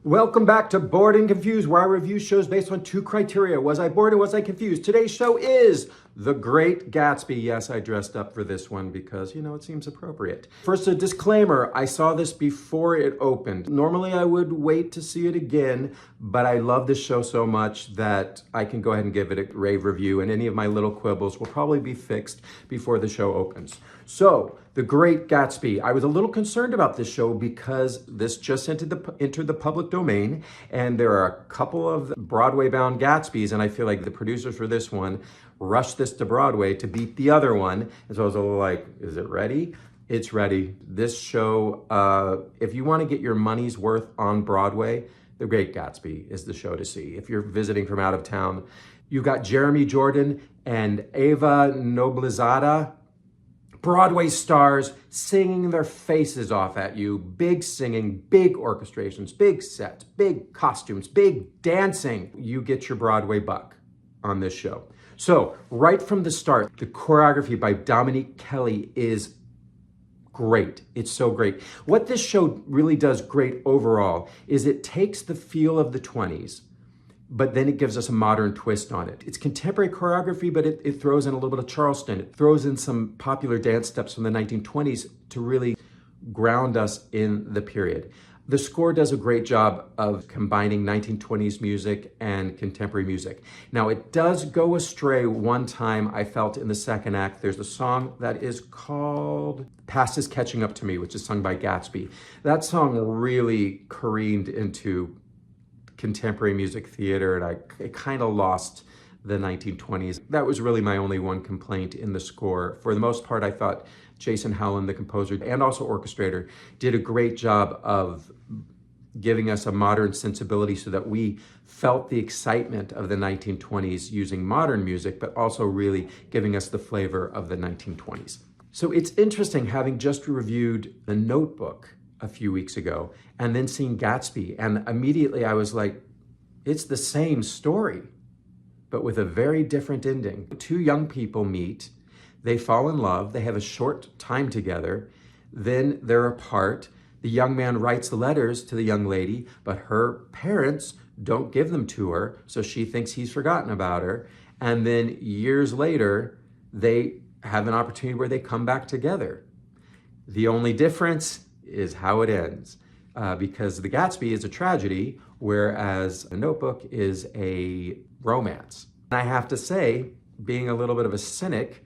Welcome back to Bored and Confused, where I review shows based on two criteria. Was I bored or was I confused? Today's show is The Great Gatsby. Yes, I dressed up for this one because, it seems appropriate. First, a disclaimer. I saw this before it opened. Normally, I would wait to see it again, but I love this show so much that I can go ahead and give it a rave review, and any of my little quibbles will probably be fixed before the show opens. So, The Great Gatsby. I was a little concerned about this show because this just entered the public domain, and there are a couple of Broadway-bound Gatsbys, and I feel like the producers for this one rushed this to Broadway to beat the other one. And so I was a little like, is it ready? It's ready. This show, if you want to get your money's worth on Broadway, The Great Gatsby is the show to see. If you're visiting from out of town, you've got Jeremy Jordan and Ava Noblezada, Broadway stars singing their faces off at you. Big singing, big orchestrations, big sets, big costumes, big dancing. You get your Broadway buck on this show. So right from the start, the choreography by Dominique Kelly is great. It's so great. What this show really does great overall is it takes the feel of the 20s, but then it gives us a modern twist on it. It's contemporary choreography, but it throws in a little bit of Charleston. It throws in some popular dance steps from the 1920s to really ground us in the period. The score does a great job of combining 1920s music and contemporary music. Now, it does go astray one time, I felt, in the second act. There's a song that is called Past Is Catching Up to Me, which is sung by Gatsby. That song really careened into contemporary music theater, and it kind of lost the 1920s. That was really my only one complaint in the score. For the most part, I thought Jason Howland, the composer and also orchestrator, did a great job of giving us a modern sensibility so that we felt the excitement of the 1920s using modern music, but also really giving us the flavor of the 1920s. So it's interesting, having just reviewed The Notebook a few weeks ago and then seeing Gatsby, and immediately I was like, it's the same story, but with a very different ending. Two young people meet, they fall in love, they have a short time together, then they're apart. The young man writes letters to the young lady, but her parents don't give them to her, so she thinks he's forgotten about her. And then years later, they have an opportunity where they come back together. The only difference is how it ends, because The Gatsby is a tragedy, whereas The Notebook is a romance. And I have to say, being a little bit of a cynic,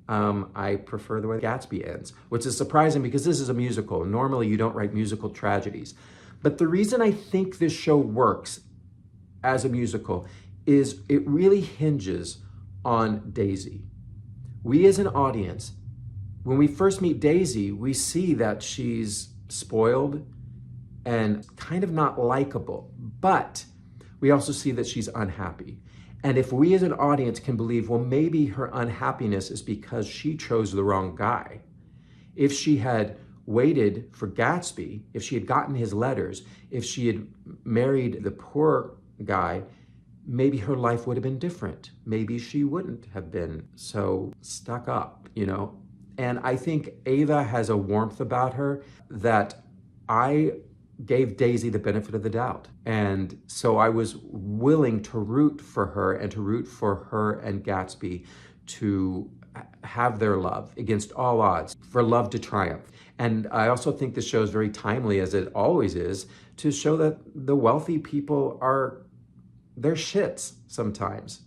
I prefer the way Gatsby ends, which is surprising because this is a musical. Normally, you don't write musical tragedies. But the reason I think this show works as a musical is it really hinges on Daisy. We as an audience, when we first meet Daisy, we see that she's spoiled and kind of not likable, but we also see that she's unhappy. And if we as an audience can believe, well, maybe her unhappiness is because she chose the wrong guy. If she had waited for Gatsby, if she had gotten his letters, if she had married the poor guy, maybe her life would have been different. Maybe she wouldn't have been so stuck up, And I think Ava has a warmth about her that I gave Daisy the benefit of the doubt. And so I was willing to root for her and to root for her and Gatsby to have their love against all odds, for love to triumph. And I also think this show is very timely, as it always is, to show that the wealthy people they're shits sometimes.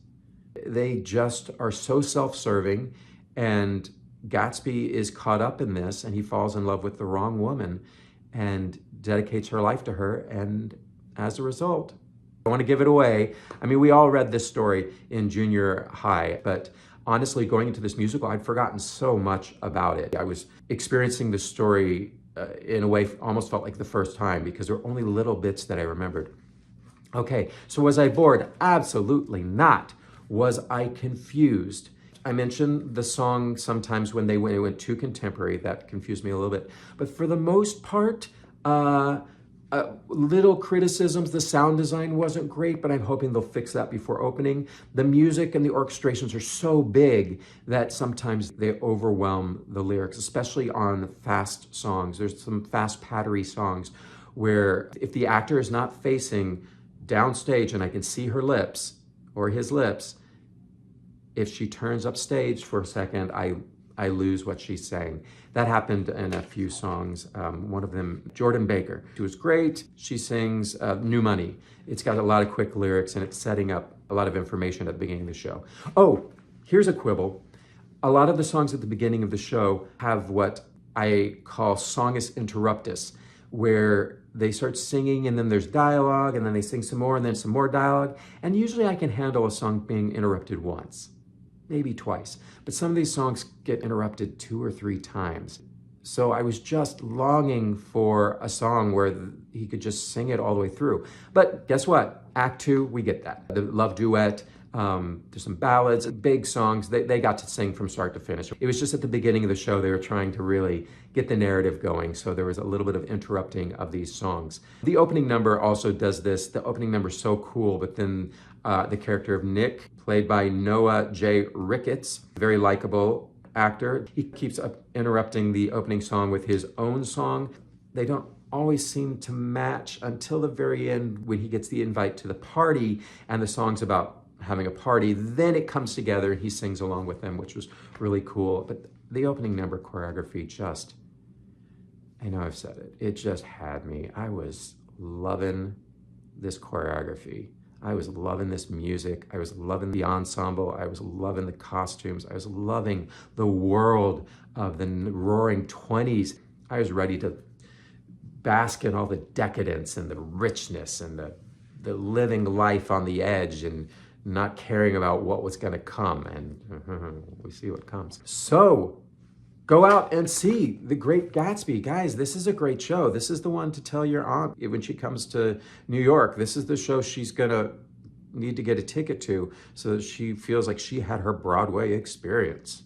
They just are so self-serving, and Gatsby is caught up in this, and he falls in love with the wrong woman and dedicates her life to her, and as a result, I want to give it away. I mean, we all read this story in junior high, but honestly, going into this musical, I'd forgotten so much about it. I was experiencing the story in a way almost felt like the first time, because there were only little bits that I remembered. Okay, so was I bored? Absolutely not. Was I confused? I mentioned the song sometimes when it went too contemporary, that confused me a little bit. But for the most part, little criticisms. The sound design wasn't great, but I'm hoping they'll fix that before opening. The music and the orchestrations are so big that sometimes they overwhelm the lyrics, especially on fast songs. There's some fast pattery songs where if the actor is not facing downstage and I can see her lips or his lips, if she turns upstage for a second, I lose what she's saying. That happened in a few songs. One of them, Jordan Baker. She was great. She sings New Money. It's got a lot of quick lyrics and it's setting up a lot of information at the beginning of the show. Oh, here's a quibble. A lot of the songs at the beginning of the show have what I call songus interruptus, where they start singing and then there's dialogue and then they sing some more and then some more dialogue. And usually I can handle a song being interrupted once, maybe twice. But some of these songs get interrupted 2 or 3 times. So I was just longing for a song where he could just sing it all the way through. But guess what? Act 2, we get that. The love duet, there's some ballads, big songs. They got to sing from start to finish. It was just at the beginning of the show, they were trying to really get the narrative going. So there was a little bit of interrupting of these songs. The opening number also does this. The opening number is so cool, but then the character of Nick, played by Noah J. Ricketts, very likable actor. He keeps interrupting the opening song with his own song. They don't always seem to match until the very end when he gets the invite to the party and the song's about having a party. Then it comes together and he sings along with them, which was really cool. But the opening number choreography just, I know I've said it, it just had me. I was loving this choreography. I was loving this music. I was loving the ensemble. I was loving the costumes. I was loving the world of the roaring 20s. I was ready to bask in all the decadence and the richness and the living life on the edge and not caring about what was going to come. And we see what comes. So go out and see The Great Gatsby. Guys, this is a great show. This is the one to tell your aunt when she comes to New York. This is the show she's gonna need to get a ticket to so that she feels like she had her Broadway experience.